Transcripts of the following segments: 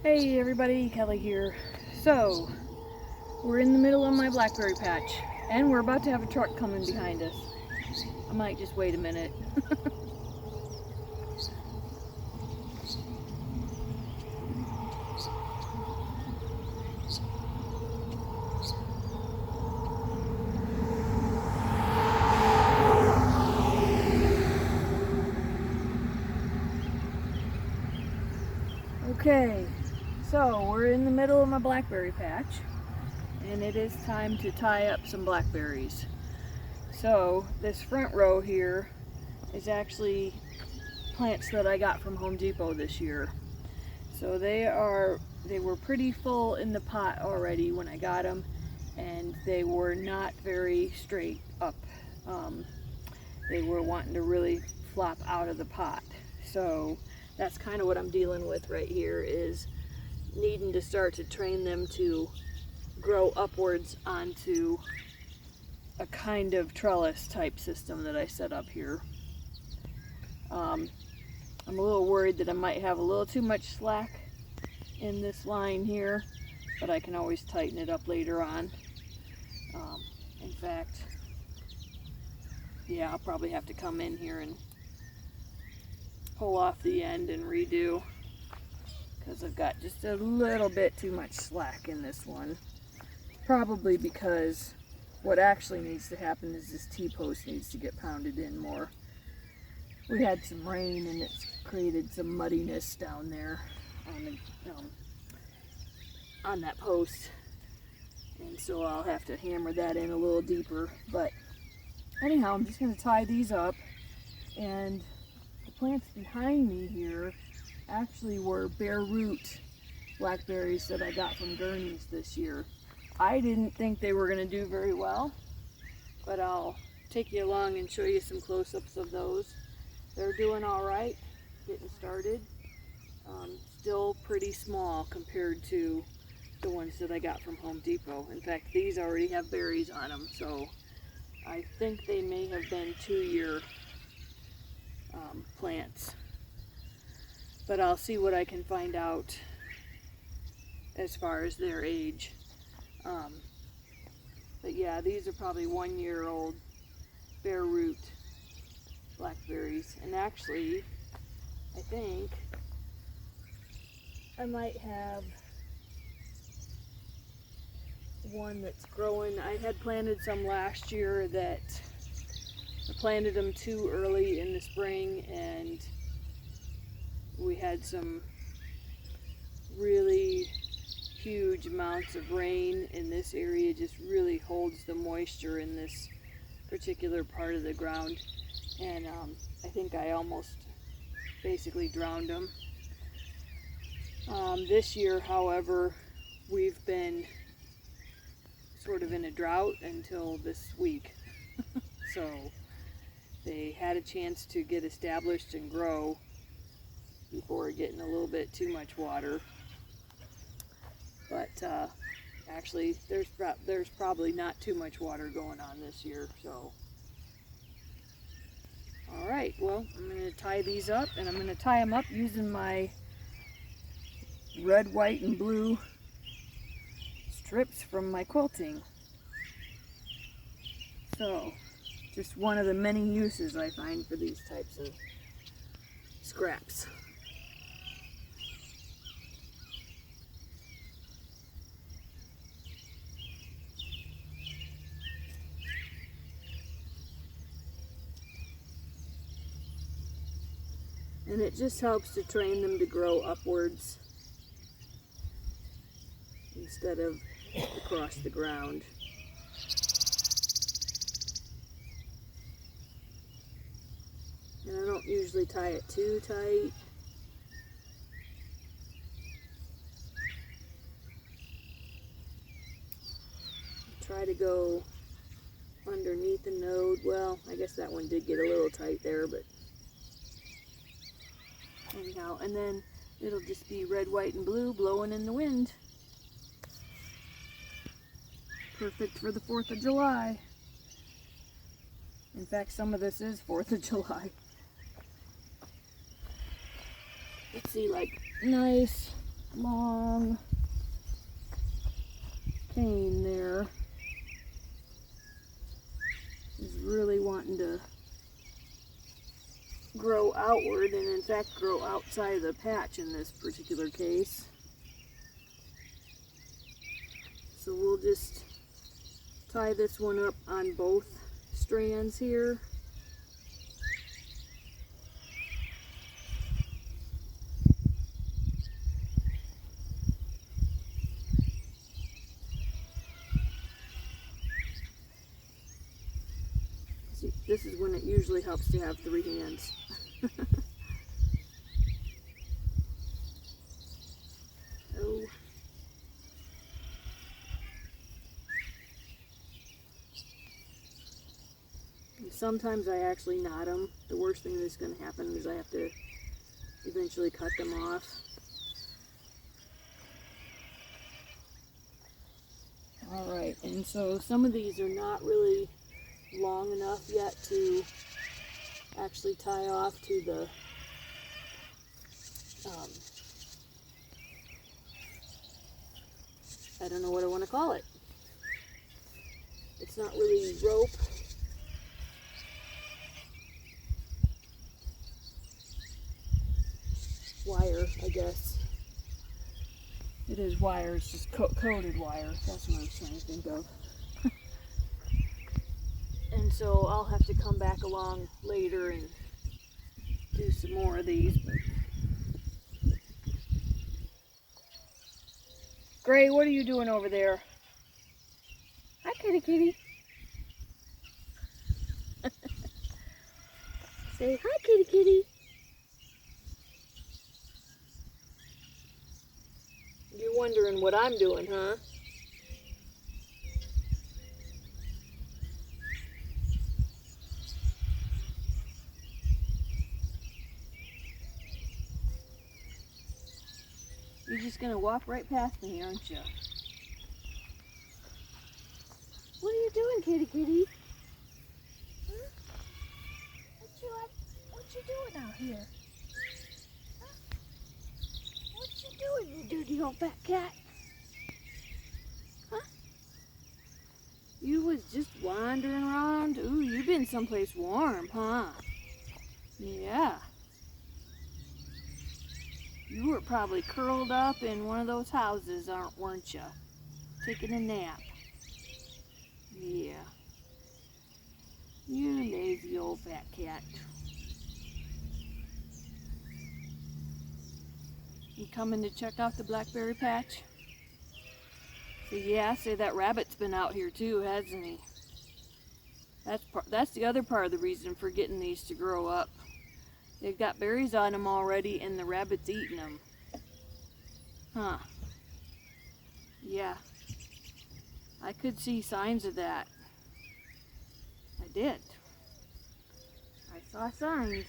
Hey everybody, Kelly here. So, we're in the middle of my blackberry patch, and we're about to have a truck coming behind us. I might just wait a minute. Okay, so we're in the middle of my blackberry patch, and it is time to tie up some blackberries. So, this front row here is actually plants that I got from Home Depot this year. So they were pretty full in the pot already when I got them, and they were not very straight up. They were wanting to really flop out of the pot. So that's kind of what I'm dealing with right here, is needing to start to train them to grow upwards onto a kind of trellis type system that I set up here. I'm a little worried that I might have a little too much slack in this line here, but I can always tighten it up later on. In fact, yeah, I'll probably have to come in here and pull off the end and redo, because I've got just a little bit too much slack in this one. Probably because what actually needs to happen is this T-post needs to get pounded in more. We had some rain and it's created some muddiness down there on that post, and so I'll have to hammer that in a little deeper. But anyhow, I'm just going to tie these up, and the plants behind me here actually were bare root blackberries that I got from Gurney's this year. I didn't think they were going to do very well, but I'll take you along and show you some close-ups of those. They're doing all right, getting started. Still pretty small compared to the ones that I got from Home Depot. In fact, these already have berries on them, so I think they may have been 2-year plants. But I'll see what I can find out as far as their age. But yeah, these are probably 1-year-old bare root blackberries. And actually, I think I might have one that's growing. I had planted some last year that I planted them too early in the spring, and we had some really huge amounts of rain, and this area just really holds the moisture in this particular part of the ground, and I think I almost basically drowned them. This year, however, we've been sort of in a drought until this week. So they had a chance to get established and grow before getting a little bit too much water. But actually, there's probably not too much water going on this year. So, all right, well, I'm going to tie these up, and I'm going to tie them up using my red, white, and blue strips from my quilting. So, just one of the many uses I find for these types of scraps. And it just helps to train them to grow upwards instead of across the ground. And I don't usually tie it too tight. Try to go underneath the node. Well, I guess that one did get a little tight there, but anyhow, and then it'll just be red, white, and blue blowing in the wind. Perfect for the 4th of July. In fact, some of this is 4th of July. Let's see, like nice long cane there is really wanting to grow outward, and in fact grow outside of the patch in this particular case. So we'll just tie this one up on both strands here. See, this is when it usually helps to have 3 hands. Oh. And sometimes I actually knot them. The worst thing that's going to happen is I have to eventually cut them off. Alright, and so some of these are not really long enough yet to actually tie off to the I don't know what I want to call it. It's not really rope. Wire, I guess. It is wire, it's just coated wire. That's what I was trying to think of. And so I'll have to come back along later and do some more of these. Gray, what are you doing over there? Hi, kitty kitty. Say hi, kitty kitty. You're wondering what I'm doing, huh? You're just gonna walk right past me, aren't you? What are you doing, kitty kitty? Huh? What you doing out here? Huh? What you doing, you dirty old fat cat? Huh? You was just wandering around? Ooh, you've been someplace warm, huh? Yeah. You were probably curled up in one of those houses, weren't you? Taking a nap. Yeah. You lazy old fat cat. You coming to check out the blackberry patch? So yeah, say that rabbit's been out here too, hasn't he? That's the other part of the reason for getting these to grow up. They've got berries on them already and the rabbit's eating them. Huh. Yeah. I could see signs of that. I did. I saw signs.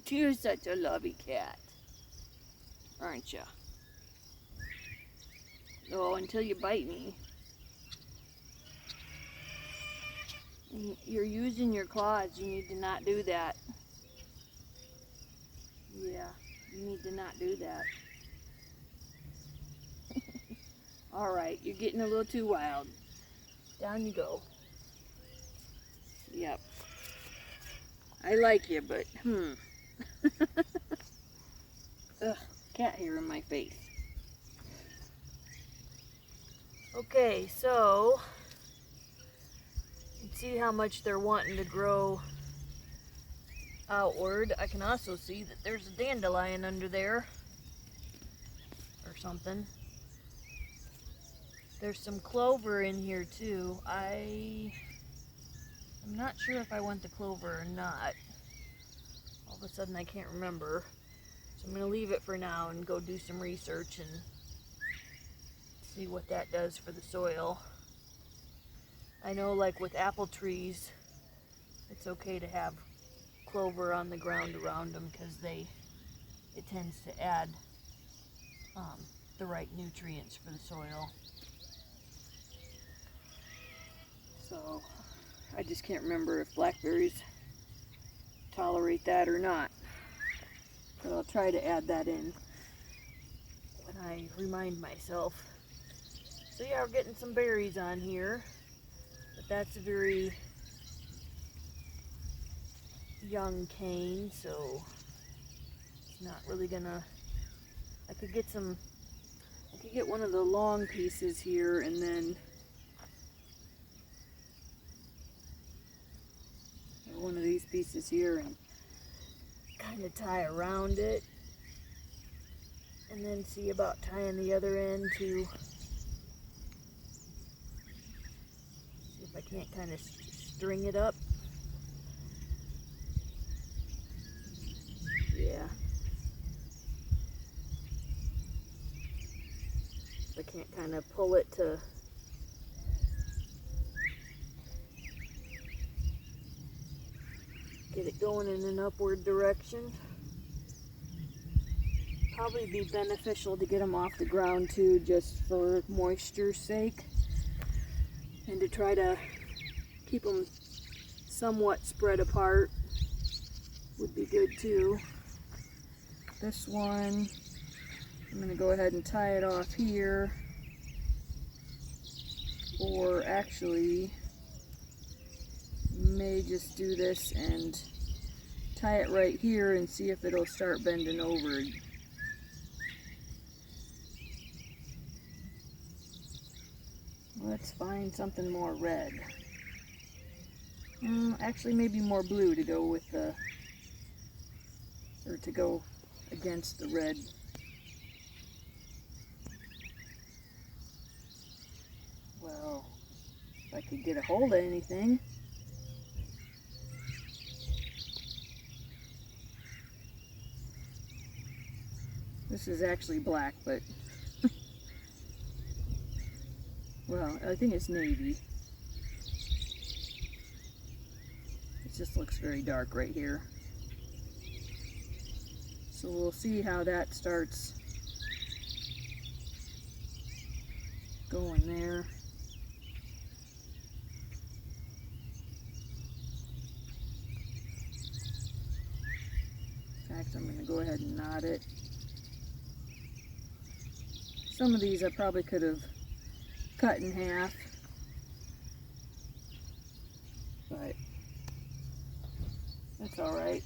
You're such a lovey cat, aren't you? Oh, until you bite me. You're using your claws. You need to not do that. Yeah, you need to not do that. Alright, you're getting a little too wild. Down you go. Yep. I like you, but Ugh, cat hair in my face. Okay, so you can see how much they're wanting to grow outward. I can also see that there's a dandelion under there or something. There's some clover in here too. I'm not sure if I want the clover or not. All of a sudden I can't remember. So I'm going to leave it for now and go do some research and see what that does for the soil. I know, like with apple trees, it's okay to have clover on the ground around them because it tends to add the right nutrients for the soil. So I just can't remember if blackberries tolerate that or not. But I'll try to add that in when I remind myself. So yeah, we're getting some berries on here, but that's a very young cane, so it's not really gonna, I could get one of the long pieces here and then one of these pieces here and kind of tie around it, and then see about tying the other end to see if I can't kind of string it up. Yeah. I can't kind of pull it to get it going in an upward direction. Probably be beneficial to get them off the ground too, just for moisture's sake, and to try to keep them somewhat spread apart would be good too. This one, I'm going to go ahead and tie it off here, or actually may just do this and tie it right here and see if it'll start bending over. Let's find something more red. Actually maybe more blue to go with the, or to go against the red. Well, if I could get a hold of anything. This is actually black, but well, I think it's navy. It just looks very dark right here. So we'll see how that starts going there. In fact, I'm going to go ahead and knot it. Some of these I probably could have cut in half, but that's all right.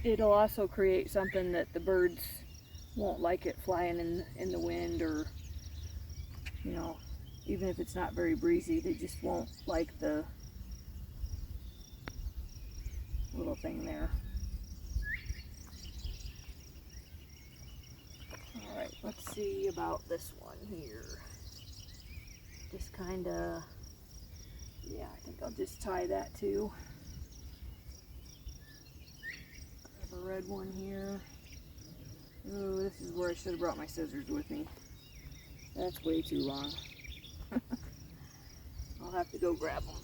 It'll also create something that the birds won't like it flying in the wind, or, you know, even if it's not very breezy, they just won't like the little thing there. All right, let's see about this one here. Just kind of, yeah, I think I'll just tie that too. Grab a red one here. Oh, this is where I should have brought my scissors with me. That's way too long. I'll have to go grab them.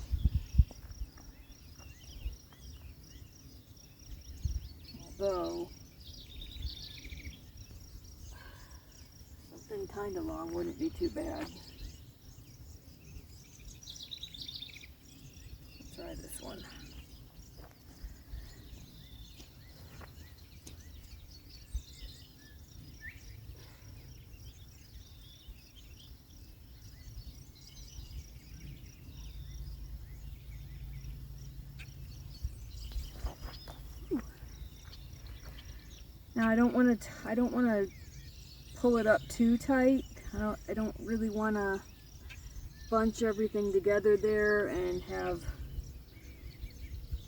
Although, something kind of long wouldn't be too bad. Let's try this one. Now I don't want to pull it up too tight. I don't really want to bunch everything together there and have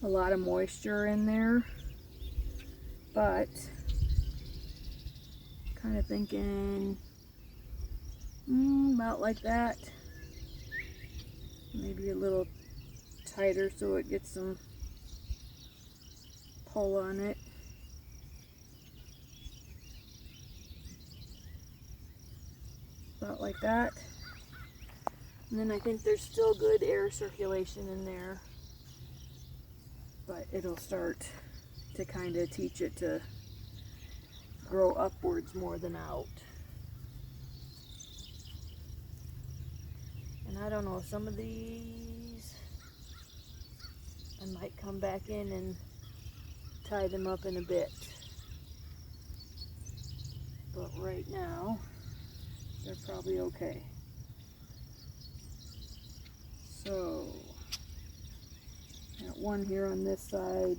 a lot of moisture in there. But kind of thinking about like that. Maybe a little tighter so it gets some pull on it. About like that. And then I think there's still good air circulation in there, but it'll start to kind of teach it to grow upwards more than out. And I don't know, some of these I might come back in and tie them up in a bit. But right now, they're probably okay. So, got one here on this side.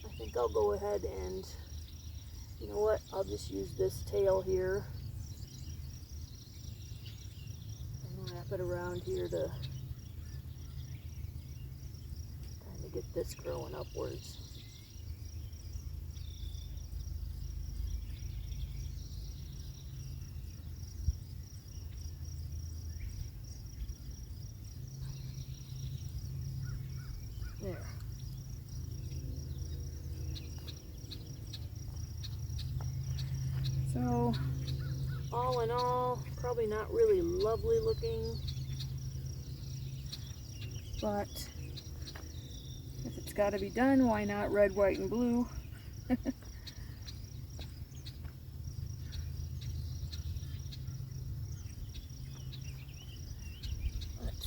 I think I'll go ahead and, you know what, I'll just use this tail here and wrap it around here to kind of get this growing upwards. There. So, all in all, probably not really lovely looking, but if it's got to be done, why not red, white, and blue? Let's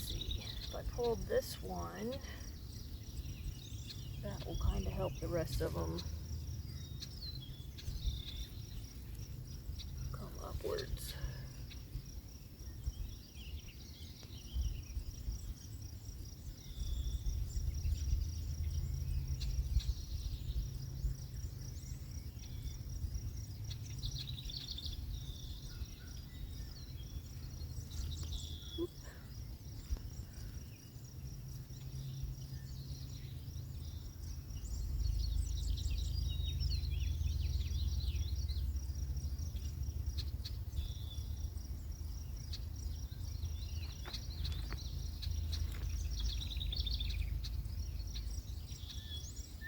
see, if I pulled this one, that will kind of help the rest of them come upwards.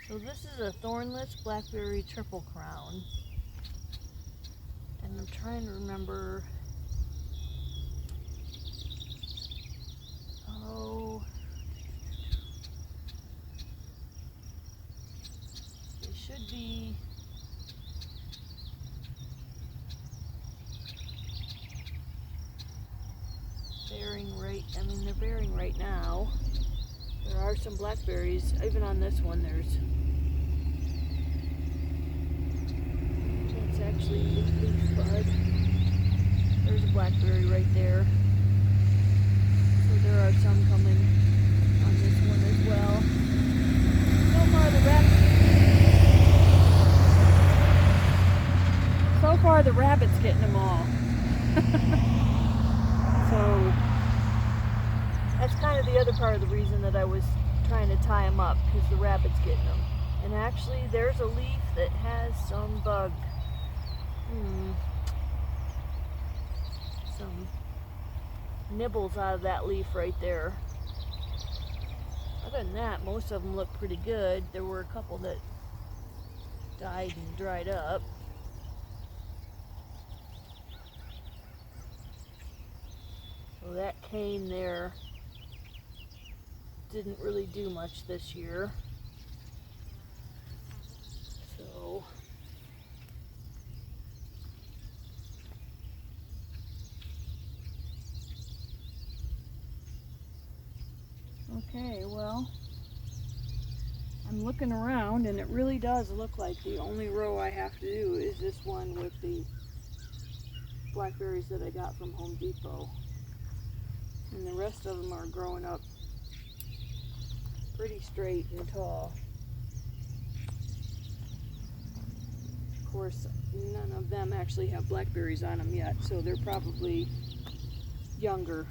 So this is a thornless blackberry triple crown, and I'm trying to remember, they should be bearing right, they're bearing right now. There are some blackberries, even on this one it's actually leaf bud. There's a blackberry right there. So there are some coming on this one as well. So far the rabbit's getting them all. So that's kind of the other part of the reason that I was trying to tie them up, because the rabbit's getting them. And actually there's a leaf that has some bug. Some nibbles out of that leaf right there. Other than that, most of them look pretty good. There were a couple that died and dried up. So that cane there didn't really do much this year. So okay, well, I'm looking around and it really does look like the only row I have to do is this one with the blackberries that I got from Home Depot. And the rest of them are growing up pretty straight and tall. Of course, none of them actually have blackberries on them yet, so they're probably younger.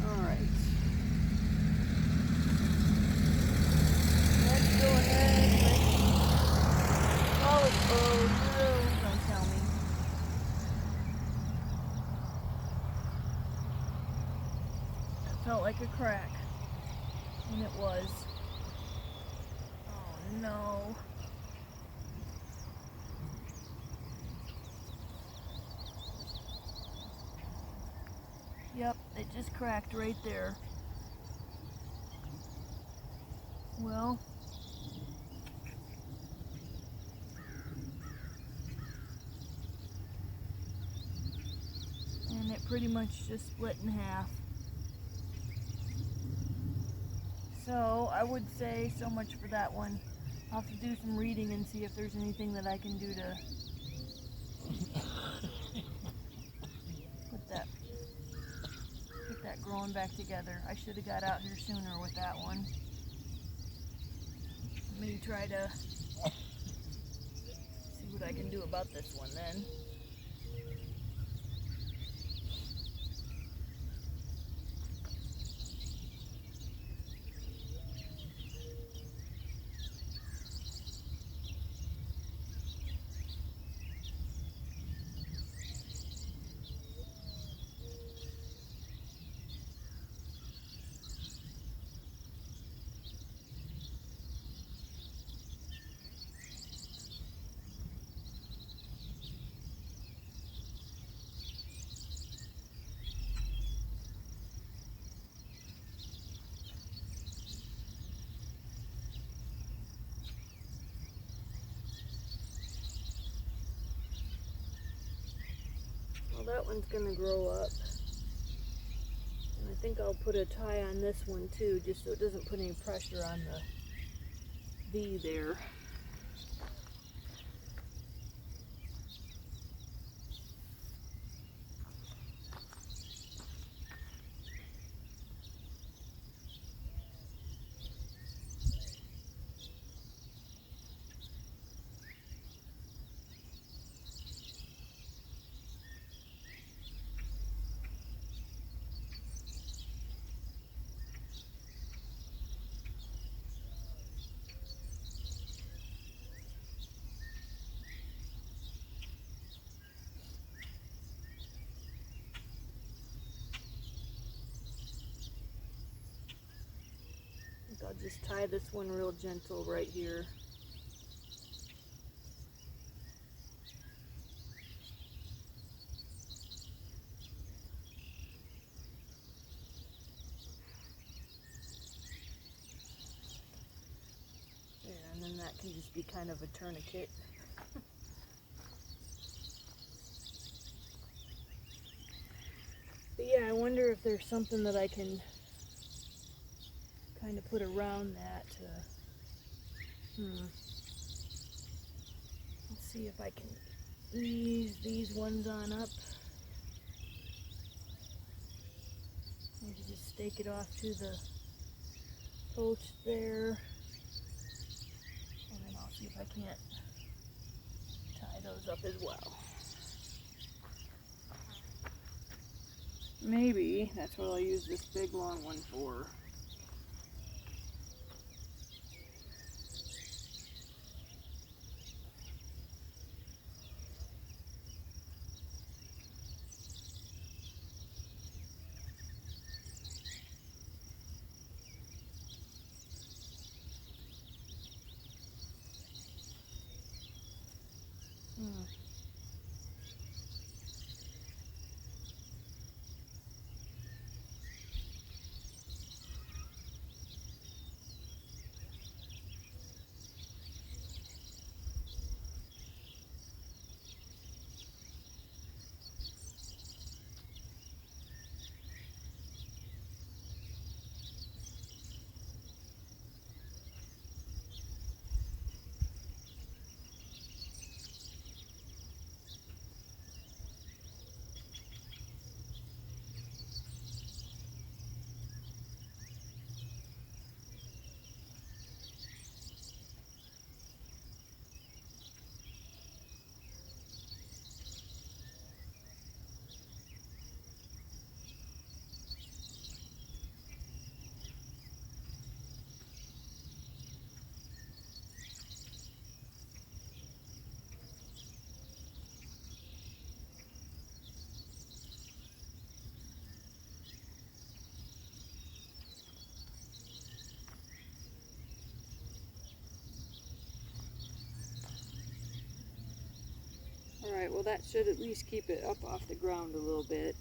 Alright. Let's go ahead with oh, no, don't tell me. That felt like a crack, and it was. Oh no. Yep, it just cracked right there. Well, and it pretty much just split in half. So I would say so much for that one. I'll have to do some reading and see if there's anything that I can do to get that growing back together. I should have got out here sooner with that one. Let me try to see what I can do about this one then. Well, that one's gonna grow up. And I think I'll put a tie on this one too, just so it doesn't put any pressure on the bee there. I'll just tie this one real gentle right here. There, and then that can just be kind of a tourniquet. But yeah, I wonder if there's something that I can kind of put around that. Let's see if I can ease these ones on up. Maybe just stake it off to the post there. And then I'll see if I can't tie those up as well. Maybe that's what I'll use this big long one for. Alright, well that should at least keep it up off the ground a little bit.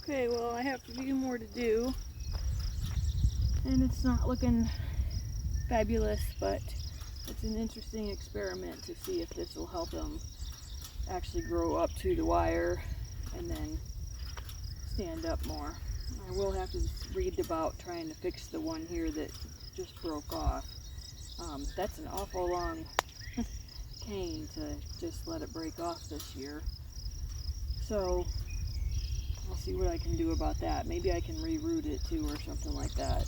Okay, well, I have a few more to do, and it's not looking fabulous, but it's an interesting experiment to see if this will help them actually grow up to the wire and then stand up more. I will have to read about trying to fix the one here that just broke off. That's an awful long cane to just let it break off this year. So I'll see what I can do about that. Maybe I can reroot it too or something like that.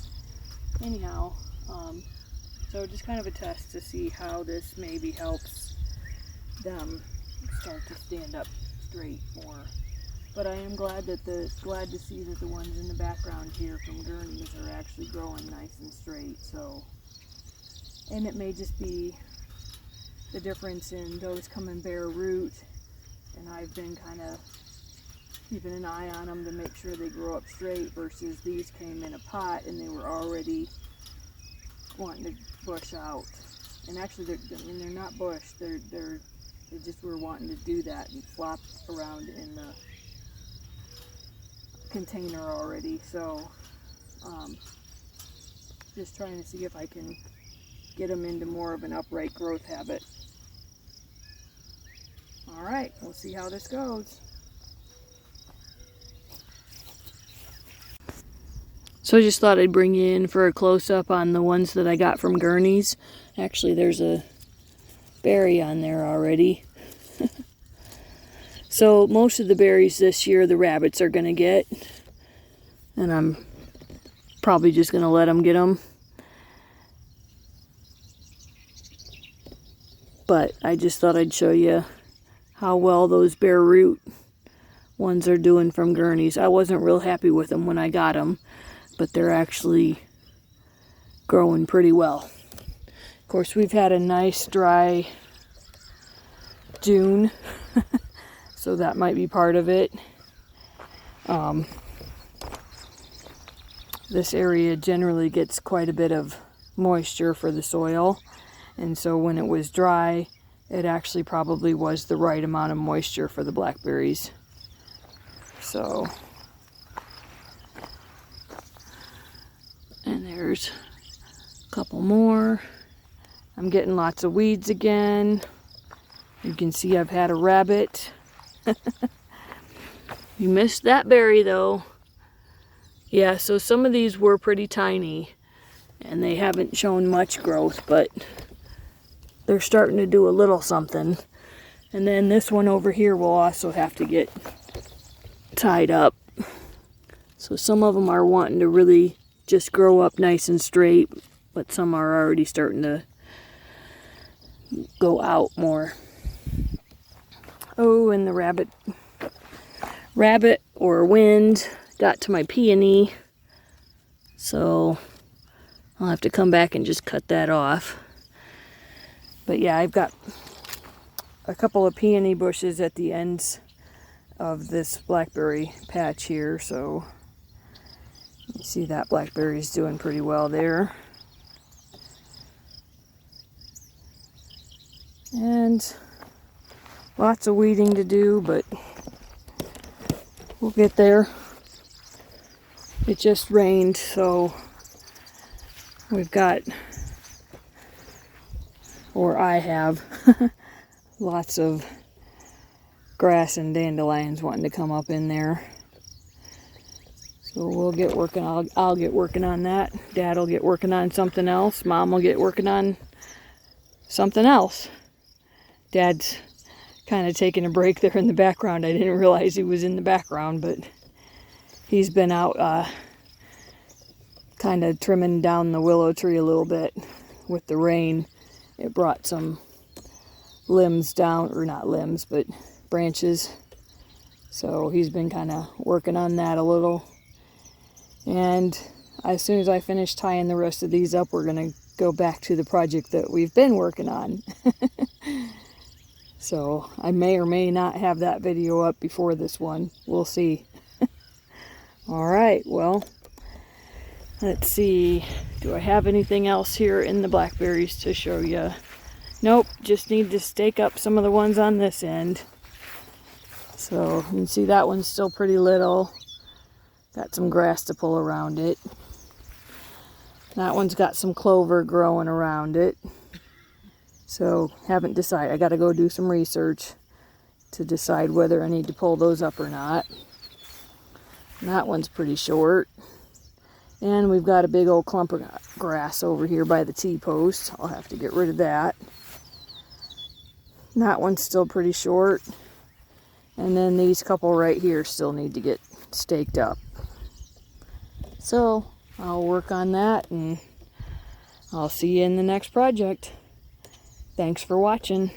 Anyhow, so just kind of a test to see how this maybe helps them start to stand up straight more. But I am glad to see that the ones in the background here from Gurney's are actually growing nice and straight. So, and it may just be the difference in those coming bare root, and I've been kind of keeping an eye on them to make sure they grow up straight, versus these came in a pot and they were already wanting to bush out. And actually, they're not bushed. They just were wanting to do that and flop around in the container already. So, just trying to see if I can get them into more of an upright growth habit. All right, we'll see how this goes. So I just thought I'd bring you in for a close-up on the ones that I got from Gurney's. Actually, there's a berry on there already. So most of the berries this year the rabbits are going to get. And I'm probably just going to let them get them. But I just thought I'd show you how well those bare root ones are doing from Gurney's. I wasn't real happy with them when I got them, but they're actually growing pretty well. Of course, we've had a nice dry June, so that might be part of it. This area generally gets quite a bit of moisture for the soil, and so when it was dry, it actually probably was the right amount of moisture for the blackberries. So, and there's a couple more. I'm getting lots of weeds again. You can see I've had a rabbit. You missed that berry though. Yeah, so some of these were pretty tiny and they haven't shown much growth, but they're starting to do a little something. And then this one over here will also have to get tied up. So some of them are wanting to really just grow up nice and straight, but some are already starting to go out more. Oh, and the rabbit or wind got to my peony, so I'll have to come back and just cut that off. But yeah, I've got a couple of peony bushes at the ends of this blackberry patch here, so you see that blackberry's doing pretty well there. And lots of weeding to do, but we'll get there. It just rained, so we've got, or I have, lots of grass and dandelions wanting to come up in there. So we'll get working. I'll get working on that. Dad will get working on something else. Mom will get working on something else. Dad's kind of taking a break there in the background. I didn't realize he was in the background, but he's been out kind of trimming down the willow tree a little bit with the rain. It brought some limbs down, or not limbs, but branches. So he's been kind of working on that a little. And as soon as I finish tying the rest of these up, we're going to go back to the project that we've been working on. So I may or may not have that video up before this one. We'll see. Alright, well, let's see. Do I have anything else here in the blackberries to show you? Nope, just need to stake up some of the ones on this end. So you can see that one's still pretty little. Got some grass to pull around it. That one's got some clover growing around it. So haven't decided. I got to go do some research to decide whether I need to pull those up or not. And that one's pretty short. And we've got a big old clump of grass over here by the T-post. I'll have to get rid of that. And that one's still pretty short. And then these couple right here still need to get staked up. So I'll work on that and I'll see you in the next project. Thanks for watching.